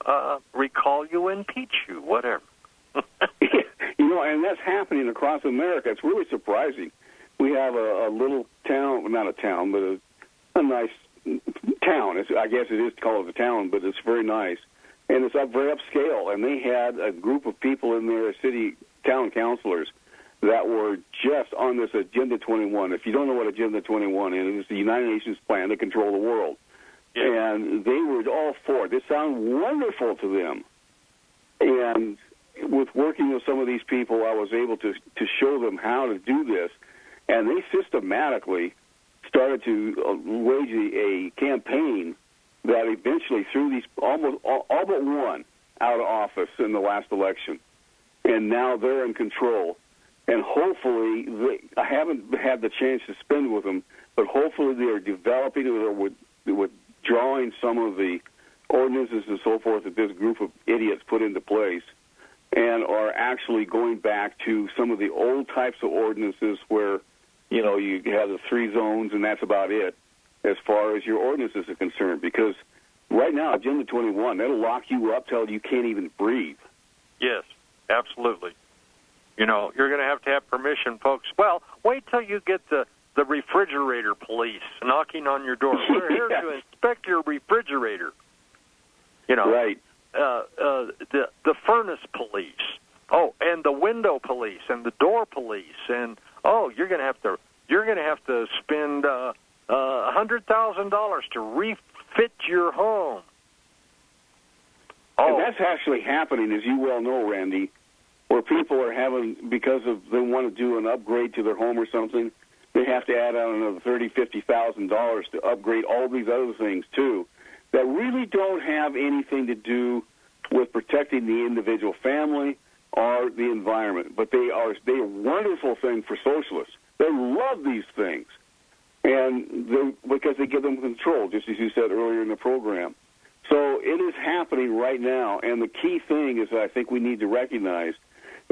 S12: recall you, impeach you, whatever.
S14: You know, and that's happening across America. It's really surprising. We have a little town, not a town, but a nice town. I guess it is called a town, but it's very nice. And it's very upscale. And they had a group of people in there, town councilors, that were just on this Agenda 21. If you don't know what Agenda 21 is, it's the United Nations plan to control the world. Yeah. And they were all for it. It sounded wonderful to them. And with working with some of these people, I was able to show them how to do this. And they systematically started to wage a campaign that eventually threw these almost all but one out of office in the last election. And now they're in control. And hopefully, I haven't had the chance to spend with them, but hopefully they are developing or withdrawing some of the ordinances and so forth that this group of idiots put into place, and are actually going back to some of the old types of ordinances where, you know, you have the 3 zones and that's about it as far as your ordinances are concerned. Because right now, Agenda 21, that'll lock you up till you can't even breathe.
S12: Yes, absolutely. You know, you're going to have permission, folks. Well, wait till you get the refrigerator police knocking on your door. We're here to inspect your refrigerator. You know, right? The furnace police. Oh, and the window police and the door police. And you're going to have to spend $100,000 to refit your home.
S14: And that's actually happening, as you well know, Randy, where people are having, because they want to do an upgrade to their home or something, they have to add on another $30,000-$50,000 to upgrade all these other things too, that really don't have anything to do with protecting the individual family or the environment. But they are a wonderful thing for socialists. They love these things, and because they give them control, just as you said earlier in the program. So it is happening right now, and the key thing is that I think we need to recognize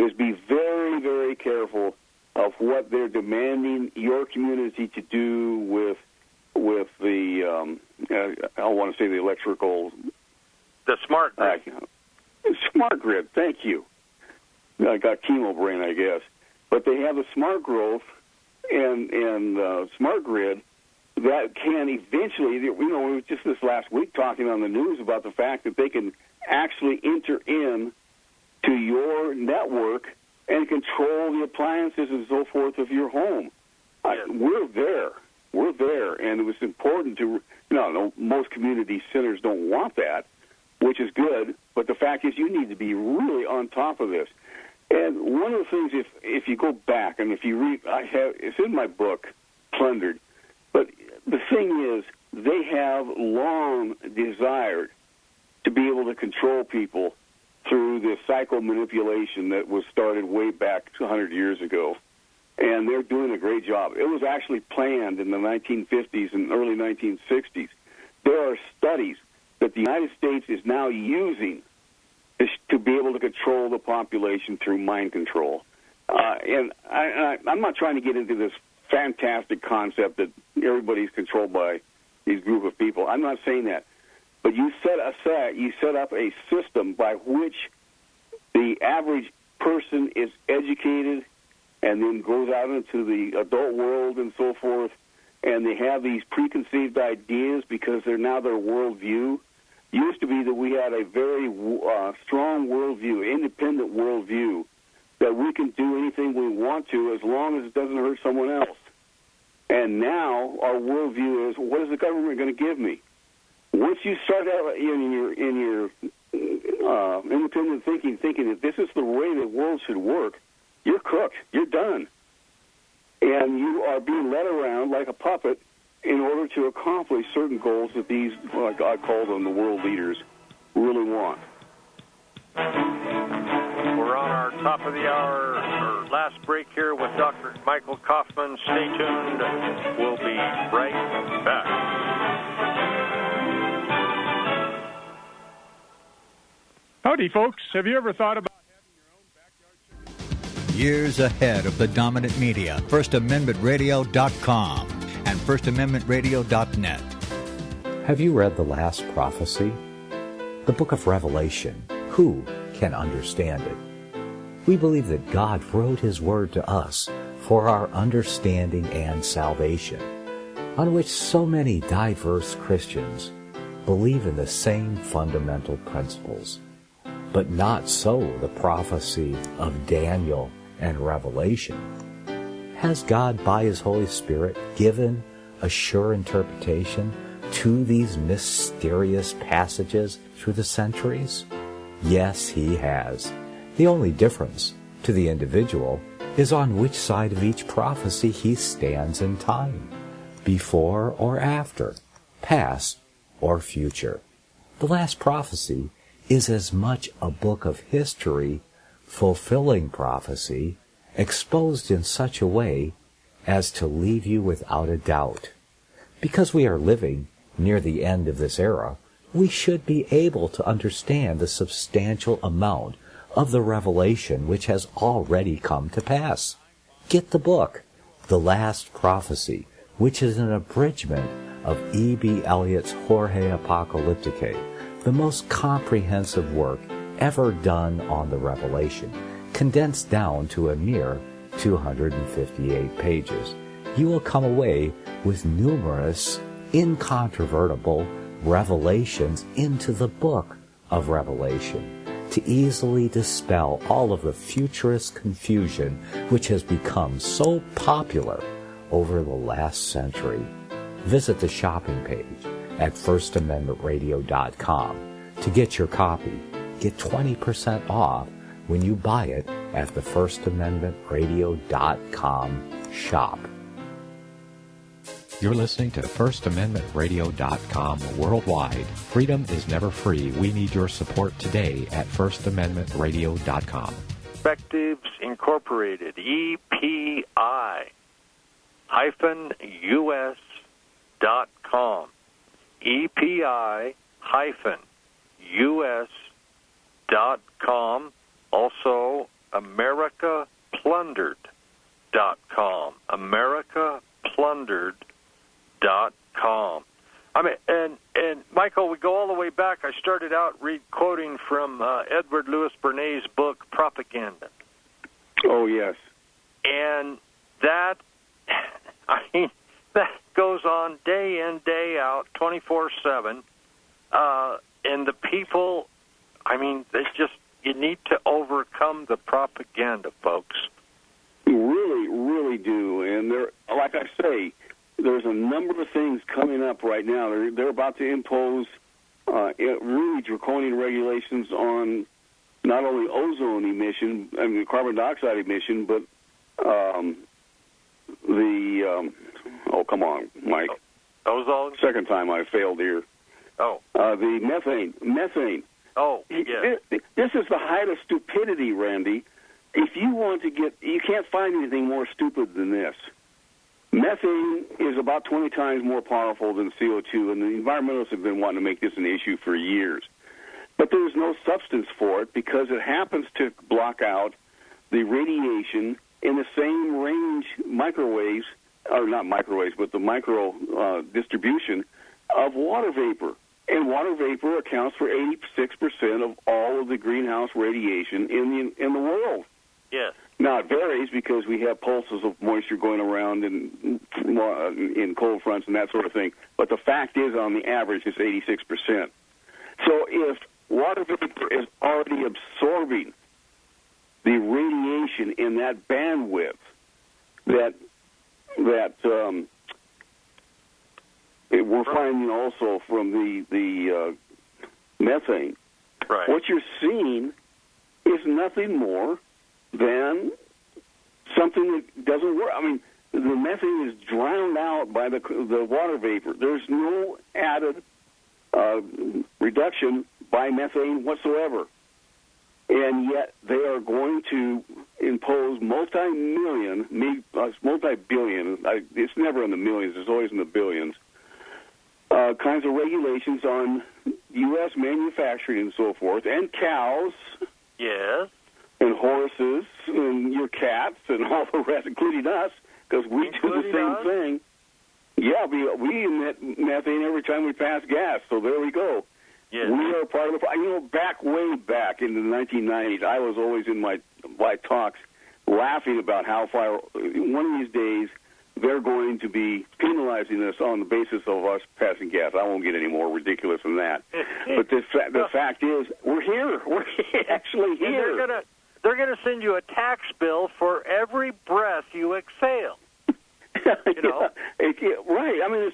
S14: is be very, very careful of what they're demanding your community to do with the, I want to say the electrical...
S12: The smart grid.
S14: Smart grid, thank you. I got chemo brain, I guess. But they have a smart growth and smart grid that can eventually, we were just this last week talking on the news about the fact that they can actually enter in to your network and control the appliances and so forth of your home. We're there. We're there. And it was important to, most community centers don't want that, which is good, but the fact is you need to be really on top of this. And one of the things, if you go back, and if you read, it's in my book, Plundered, but the thing is, they have long desired to be able to control people through this psycho-manipulation that was started way back 200 years ago. And they're doing a great job. It was actually planned in the 1950s and early 1960s. There are studies that the United States is now using to be able to control the population through mind control. And I'm not trying to get into this fantastic concept that everybody's controlled by these group of people. I'm not saying that. But you set up a system by which the average person is educated and then goes out into the adult world and so forth, and they have these preconceived ideas because they're now their worldview. Used to be that we had a very strong worldview, independent worldview, that we can do anything we want to as long as it doesn't hurt someone else. And now our worldview is, what is the government going to give me? Once you start out in your independent thinking that this is the way the world should work, you're cooked. You're done. And you are being led around like a puppet in order to accomplish certain goals that these, like I call them, the world leaders, really want.
S12: We're on our top of the hour, our last break here with Dr. Michael Kaufman. Stay tuned. We'll be right back.
S13: Howdy, folks. Have you ever thought about
S11: Years ahead of the dominant media, FirstAmendmentRadio.com and FirstAmendmentRadio.net.
S1: Have you read The Last Prophecy? The book of Revelation. Who can understand it? We believe that God wrote His Word to us for our understanding and salvation, on which so many diverse Christians believe in the same fundamental principles. But not so the prophecy of Daniel and Revelation. Has God, by His Holy Spirit, given a sure interpretation to these mysterious passages through the centuries? Yes, He has. The only difference to the individual is on which side of each prophecy he stands in time, before or after, past or future. The Last Prophecy is as much a book of history fulfilling prophecy, exposed in such a way as to leave you without a doubt. Because we are living near the end of this era, we should be able to understand the substantial amount of the revelation which has already come to pass. Get the book, The Last Prophecy, which is an abridgment of E.B. Elliott's Jorge Apocalypticae, the most comprehensive work ever done on the Revelation, condensed down to a mere 258 pages. You will come away with numerous, incontrovertible revelations into the book of Revelation to easily dispel all of the futurist confusion which has become so popular over the last century. Visit the shopping page at FirstAmendmentRadio.com to get your copy. Get 20% off when you buy it at the FirstAmendmentRadio.com shop. You're listening to FirstAmendmentRadio.com worldwide. Freedom is never free. We need your support today at FirstAmendmentRadio.com.
S12: Perspectives Incorporated, EPI-US.com. EPI-US.com. Also, AmericaPlundered.com. AmericaPlundered.com. I mean, and Michael, we go all the way back. I started out quoting from Edward Louis Bernays' book, Propaganda.
S14: Oh, yes.
S12: And that, I mean, that goes on day in, day out, 24/7. And the people, I mean, they just, you need to overcome the propaganda, folks.
S14: You really, really do. And there, like I say, there's a number of things coming up right now. They're about to impose really draconian regulations on not only ozone emission, I mean carbon dioxide emission, but oh, come on, Mike.
S12: Ozone?
S14: Second time I failed here.
S12: Oh.
S14: The methane.
S12: Oh, yes.
S14: This is the height of stupidity, Randy. If you want to you can't find anything more stupid than this. Methane is about 20 times more powerful than CO2, and the environmentalists have been wanting to make this an issue for years. But there's no substance for it because it happens to block out the radiation in the same range microwaves, or not microwaves, but the micro distribution of water vapor. And water vapor accounts for 86% of all of the greenhouse radiation in the world.
S12: Yes.
S14: Now, it varies because we have pulses of moisture going around in cold fronts and that sort of thing. But the fact is, on the average, it's 86%. So if water vapor is already absorbing the radiation in that bandwidth that we're finding also from the methane,
S12: right.
S14: What you're seeing is nothing more than something that doesn't work. I mean, the methane is drowned out by the water vapor. There's no added reduction by methane whatsoever. And yet they are going to impose multi-billion, it's never in the millions, it's always in the billions, kinds of regulations on U.S. manufacturing and so forth, and cows.
S12: Yes.
S14: And horses, and your cats, and all the rest, including us, because we do the same thing. Yeah, we emit methane every time we pass gas, so there we go.
S12: Yes.
S14: We are part of the... way back in the 1990s, I was always in my talks laughing about how far... One of these days, they're going to be penalizing us on the basis of us passing gas. I won't get any more ridiculous than that. But the fact is, we're here. We're actually here.
S12: And they're going to send you a tax bill for every breath you exhale. You know?
S14: Right. I mean,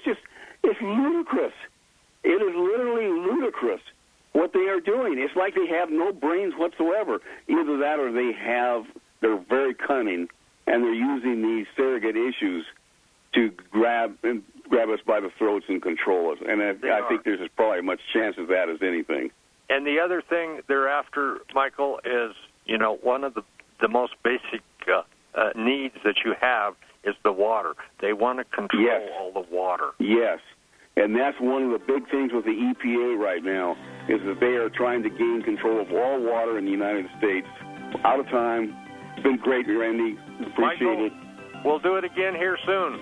S14: it's ludicrous. It is literally ludicrous what they are doing. It's like they have no brains whatsoever. Either that or they're very cunning, and they're using these surrogate issues to grab us by the throats and control us. And I think there's probably as much chance of that as anything.
S12: And the other thing they're after, Michael, is, one of the most basic needs that you have is the water. They want to control all the water.
S14: Yes. And that's one of the big things with the EPA right now, is that they are trying to gain control of all water in the United States. Out of time. It's been great, Randy. Appreciate it.
S12: We'll do it again here soon.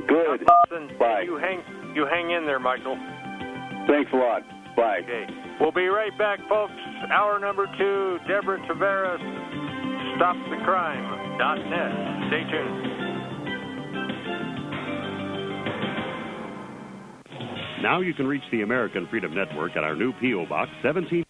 S14: Good. Bye.
S12: You hang in there, Michael.
S14: Thanks a lot. Bye.
S12: Okay. We'll be right back, folks. Hour number 2, Deborah Tavares, StopTheCrime.net. Stay tuned.
S16: Now you can reach the American Freedom Network at our new P.O. Box 17.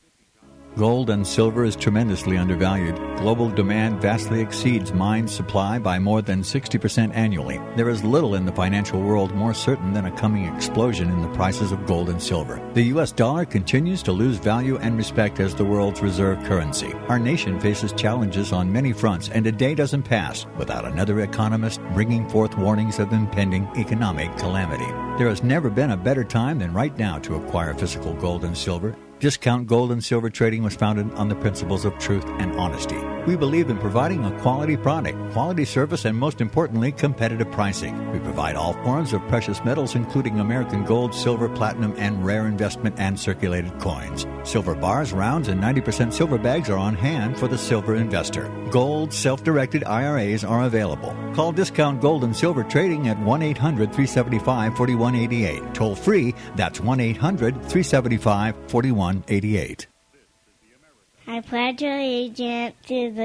S11: Gold and silver is tremendously undervalued. Global demand vastly exceeds mine supply by more than 60% annually. There is little in the financial world more certain than a coming explosion in the prices of gold and silver. The U.S. dollar continues to lose value and respect as the world's reserve currency. Our nation faces challenges on many fronts, and a day doesn't pass without another economist bringing forth warnings of impending economic calamity. There has never been a better time than right now to acquire physical gold and silver. Discount Gold and Silver Trading was founded on the principles of truth and honesty. We believe in providing a quality product, quality service, and most importantly, competitive pricing. We provide all forms of precious metals, including American gold, silver, platinum, and rare investment and circulated coins. Silver bars, rounds, and 90% silver bags are on hand for the silver investor. Gold self-directed IRAs are available. Call Discount Gold and Silver Trading at 1-800-375-4188. Toll free, that's 1-800-375-4188.
S15: I pledge allegiance to the